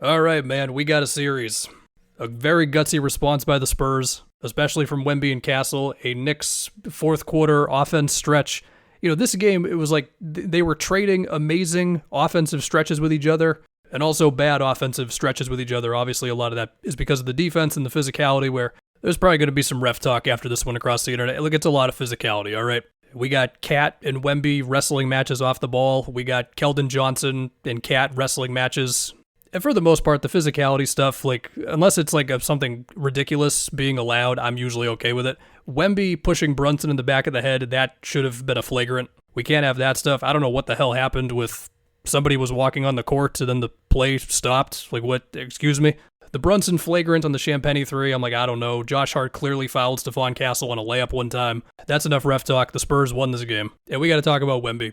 All right, man, we got a series. A very gutsy response by the Spurs, especially from Wemby and Castle. A Knicks fourth quarter offense stretch. This game, it was like they were trading amazing offensive stretches with each other and also bad offensive stretches with each other. Obviously, a lot of that is because of the defense and the physicality, where there's probably going to be some ref talk after this one across the internet. Look, it's a lot of physicality, all right? We got Cat and Wemby wrestling matches off the ball. We got Keldon Johnson and Cat wrestling matches. And for the most part, the physicality stuff, like, unless it's like something ridiculous being allowed, I'm usually okay with it. Wemby pushing Brunson in the back of the head, that should have been a flagrant. We can't have that stuff. I don't know what the hell happened with somebody was walking on the court and then the play stopped. Like, what? Excuse me? The Brunson flagrant on the Champagny 3, I'm like, I don't know. Josh Hart clearly fouled Stephon Castle on a layup one time. That's enough ref talk. The Spurs won this game. And we got to talk about Wemby.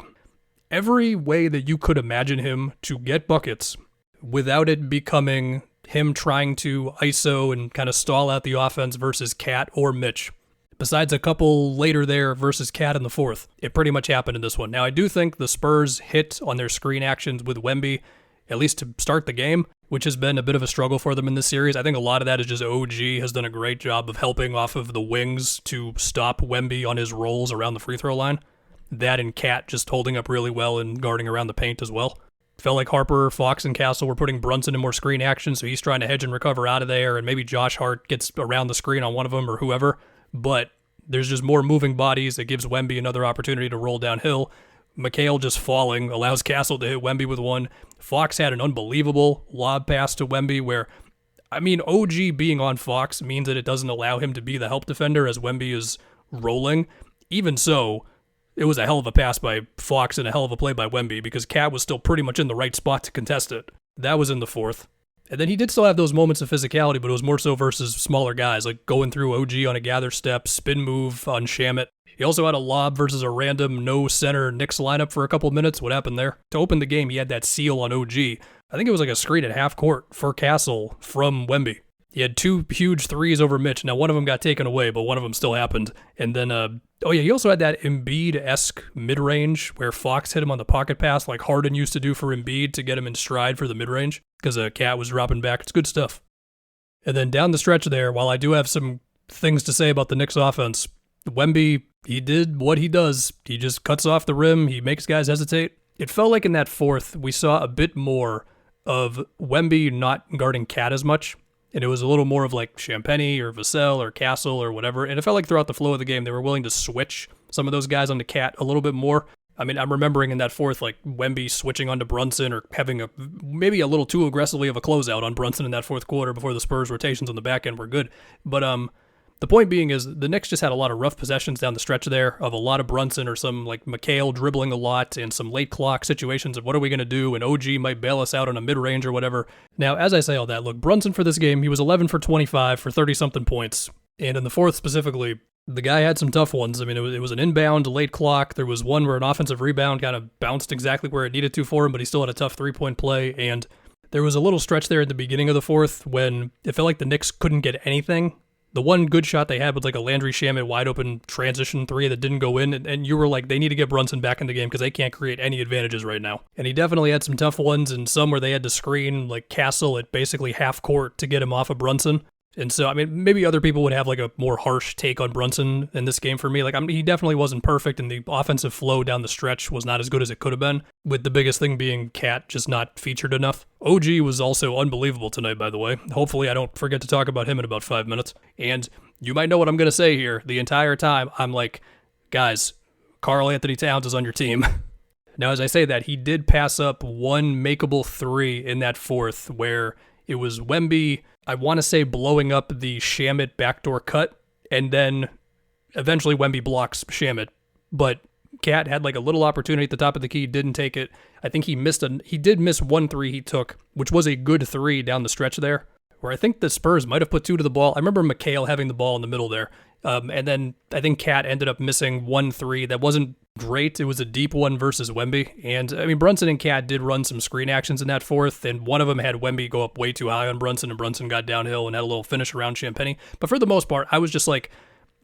Every way that you could imagine him to get buckets without it becoming him trying to ISO and kind of stall out the offense versus Cat or Mitch. Besides a couple later there versus Cat in the fourth, it pretty much happened in this one. Now, I do think the Spurs hit on their screen actions with Wemby, at least to start the game, which has been a bit of a struggle for them in this series. I think a lot of that is just OG has done a great job of helping off of the wings to stop Wemby on his rolls around the free throw line. That and Cat just holding up really well and guarding around the paint as well. Felt like Harper, Fox, and Castle were putting Brunson in more screen action, so he's trying to hedge and recover out of there, and maybe Josh Hart gets around the screen on one of them or whoever, but there's just more moving bodies that gives Wemby another opportunity to roll downhill. McHale just falling allows Castle to hit Wemby with one. Fox had an unbelievable lob pass to Wemby where, OG being on Fox means that it doesn't allow him to be the help defender as Wemby is rolling. Even so, it was a hell of a pass by Fox and a hell of a play by Wemby because Cat was still pretty much in the right spot to contest it. That was in the fourth. And then he did still have those moments of physicality, but it was more so versus smaller guys, like going through OG on a gather step, spin move on Shamet. He also had a lob versus a random no center Knicks lineup for a couple minutes. What happened there? To open the game, he had that seal on OG. I think it was like a screen at half court for Castle from Wemby. He had two huge threes over Mitch. Now, one of them got taken away, but one of them still happened. And then, he also had that Embiid-esque mid-range where Fox hit him on the pocket pass like Harden used to do for Embiid to get him in stride for the mid-range because Cat was dropping back. It's good stuff. And then down the stretch there, while I do have some things to say about the Knicks offense, Wemby, he did what he does. He just cuts off the rim. He makes guys hesitate. It felt like in that fourth, we saw a bit more of Wemby not guarding Cat as much. And it was a little more of like Champagny or Vassell or Castle or whatever. And it felt like throughout the flow of the game, they were willing to switch some of those guys onto Cat a little bit more. I'm remembering in that fourth, like Wemby switching onto Brunson or having maybe a little too aggressively of a closeout on Brunson in that fourth quarter before the Spurs rotations on the back end were good. But the point being is the Knicks just had a lot of rough possessions down the stretch there of a lot of Brunson or some like McHale dribbling a lot and some late clock situations of what are we going to do, and OG might bail us out on a mid-range or whatever. Now, as I say all that, look, Brunson for this game, he was 11 for 25 for 30-something points. And in the fourth specifically, the guy had some tough ones. It was an inbound late clock. There was one where an offensive rebound kind of bounced exactly where it needed to for him, but he still had a tough three-point play. And there was a little stretch there at the beginning of the fourth when it felt like the Knicks couldn't get anything. The one good shot they had was like a Landry Shamet wide open transition three that didn't go in, and you were like, they need to get Brunson back in the game because they can't create any advantages right now. And he definitely had some tough ones and some where they had to screen like Castle at basically half court to get him off of Brunson. And so, maybe other people would have like a more harsh take on Brunson in this game for me. He definitely wasn't perfect, and the offensive flow down the stretch was not as good as it could have been, with the biggest thing being Cat just not featured enough. OG was also unbelievable tonight, by the way. Hopefully I don't forget to talk about him in about 5 minutes. And you might know what I'm going to say here. The entire time, I'm like, guys, Karl Anthony Towns is on your team. Now, as I say that, he did pass up one makeable three in that fourth where it was Wemby, I want to say, blowing up the Shamet backdoor cut, and then eventually Wemby blocks Shamet. But Cat had like a little opportunity at the top of the key, didn't take it. I think he did miss one three he took, which was a good three down the stretch there, where I think the Spurs might have put two to the ball. I remember McHale having the ball in the middle there. And then I think Cat ended up missing 1-3 that wasn't great. It was a deep one versus Wemby. And Brunson and Cat did run some screen actions in that fourth, and one of them had Wemby go up way too high on Brunson, and Brunson got downhill and had a little finish around Champagny. But for the most part, I was just like,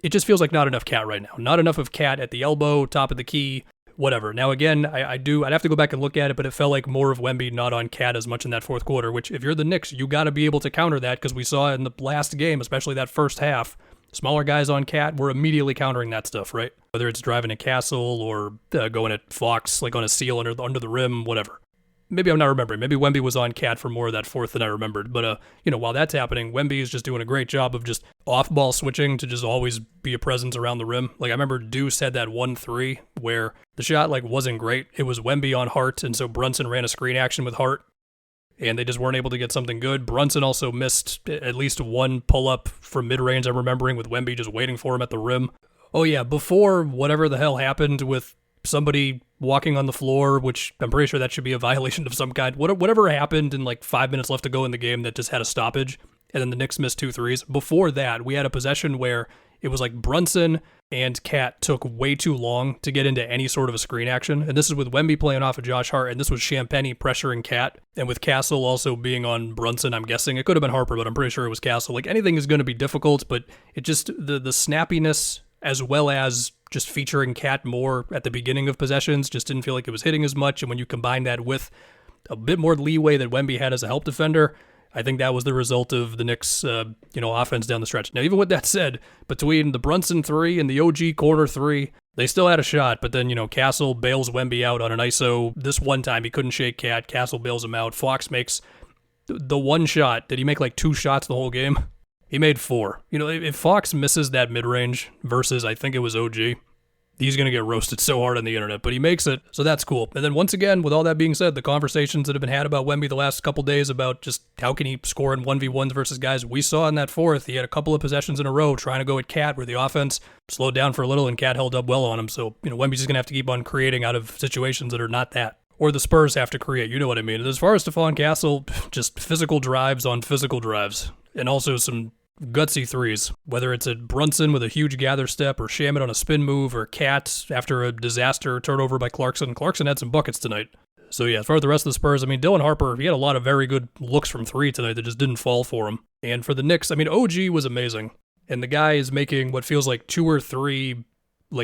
it just feels like not enough Cat right now. Not enough of Cat at the elbow, top of the key, whatever. Now, again, I'd have to go back and look at it, but it felt like more of Wemby not on Cat as much in that fourth quarter, which if you're the Knicks, you got to be able to counter that because we saw in the last game, especially that first half, smaller guys on Cat were immediately countering that stuff, right? Whether it's driving a Castle or going at Fox, like on a seal under the rim, whatever. Maybe I'm not remembering. Maybe Wemby was on Cat for more of that fourth than I remembered. But, while that's happening, Wemby is just doing a great job of just off-ball switching to just always be a presence around the rim. Like, I remember Deuce had that 1-3 where the shot, wasn't great. It was Wemby on Hart, and so Brunson ran a screen action with Hart, and they just weren't able to get something good. Brunson also missed at least one pull-up from mid-range, I'm remembering, with Wemby just waiting for him at the rim. Oh, yeah, before whatever the hell happened with somebody walking on the floor, which I'm pretty sure that should be a violation of some kind. Whatever happened in 5 minutes left to go in the game that just had a stoppage, and then the Knicks missed 2 threes. Before that, we had a possession where it was Brunson and Cat took way too long to get into any sort of a screen action. And this is with Wemby playing off of Josh Hart, and this was Champagnie pressuring Cat. And with Castle also being on Brunson, I'm guessing. It could have been Harper, but I'm pretty sure it was Castle. Anything is going to be difficult, but it just, the snappiness as well as just featuring Cat more at the beginning of possessions just didn't feel like it was hitting as much. And when you combine that with a bit more leeway that Wemby had as a help defender, I think that was the result of the Knicks, offense down the stretch. Now, even with that said, between the Brunson 3 and the OG corner 3, they still had a shot, but then, Castle bails Wemby out on an ISO. This one time, he couldn't shake Cat. Castle bails him out. Fox makes the one shot. Did he make 2 shots the whole game? He made 4. If Fox misses that mid-range versus, I think it was OG, he's going to get roasted so hard on the internet, but he makes it, so that's cool. And then once again, with all that being said, the conversations that have been had about Wemby the last couple days about just how can he score in 1v1s versus guys, we saw in that fourth, he had a couple of possessions in a row trying to go at Cat where the offense slowed down for a little and Cat held up well on him. So, Wemby's just going to have to keep on creating out of situations that are not that. Or the Spurs have to create, you know what I mean. And as far as Stephon Castle, just physical drives on physical drives. And also some gutsy threes, whether it's a Brunson with a huge gather step or Shamet on a spin move or Cat after a disaster turnover by Clarkson. Clarkson had some buckets tonight. So yeah, as far as the rest of the Spurs, Dylan Harper, he had a lot of very good looks from 3 tonight that just didn't fall for him. And for the Knicks, OG was amazing. And the guy is making what feels like 2 or 3,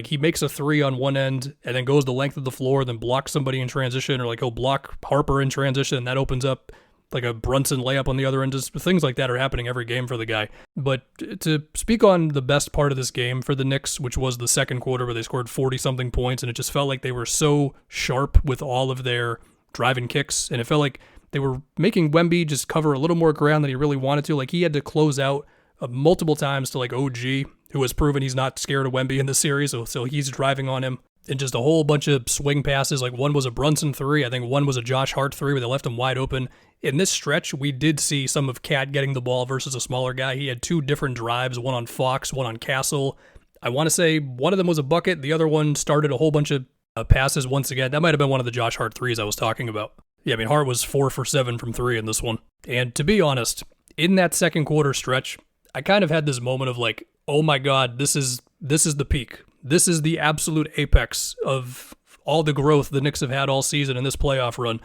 he makes a 3 on one end and then goes the length of the floor, then blocks somebody in transition, or he'll block Harper in transition, and that opens up a Brunson layup on the other end. Just things like that are happening every game for the guy. But to speak on the best part of this game for the Knicks, which was the second quarter where they scored 40-something points, and it just felt like they were so sharp with all of their driving kicks, and it felt like they were making Wemby just cover a little more ground than he really wanted to. He had to close out multiple times to OG, who has proven he's not scared of Wemby in this series, so he's driving on him. And just a whole bunch of swing passes. One was a Brunson 3. I think one was a Josh Hart 3 where they left him wide open. In this stretch, we did see some of Cat getting the ball versus a smaller guy. He had 2 different drives, one on Fox, one on Castle. I want to say one of them was a bucket. The other one started a whole bunch of passes once again. That might have been one of the Josh Hart 3s I was talking about. Yeah, Hart was 4 for 7 from 3 in this one. And to be honest, in that second quarter stretch, I kind of had this moment of oh my God, this is the peak. This is the absolute apex of all the growth the Knicks have had all season in this playoff run.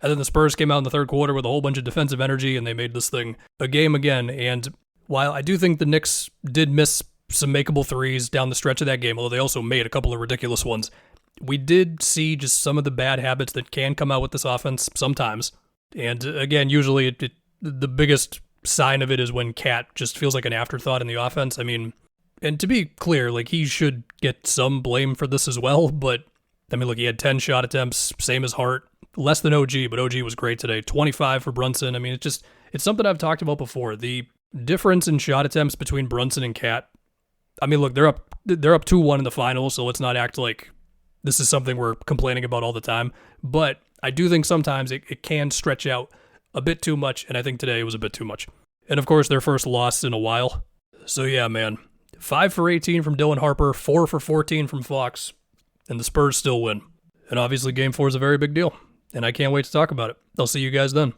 And then the Spurs came out in the third quarter with a whole bunch of defensive energy, and they made this thing a game again. And while I do think the Knicks did miss some makeable threes down the stretch of that game, although they also made a couple of ridiculous ones, we did see just some of the bad habits that can come out with this offense sometimes. And again, usually the biggest sign of it is when Cat just feels like an afterthought in the offense. And to be clear, he should get some blame for this as well, but he had 10 shot attempts, same as Hart, less than OG, but OG was great today. 25 for Brunson. It's something I've talked about before. The difference in shot attempts between Brunson and Cat. Look, they're up 2-1 in the finals, so let's not act like this is something we're complaining about all the time. But I do think sometimes it can stretch out a bit too much, and I think today it was a bit too much. And of course, their first loss in a while. So yeah, man. 5 for 18 from Dylan Harper, 4 for 14 from Fox, and the Spurs still win. And obviously Game 4 is a very big deal, and I can't wait to talk about it. I'll see you guys then.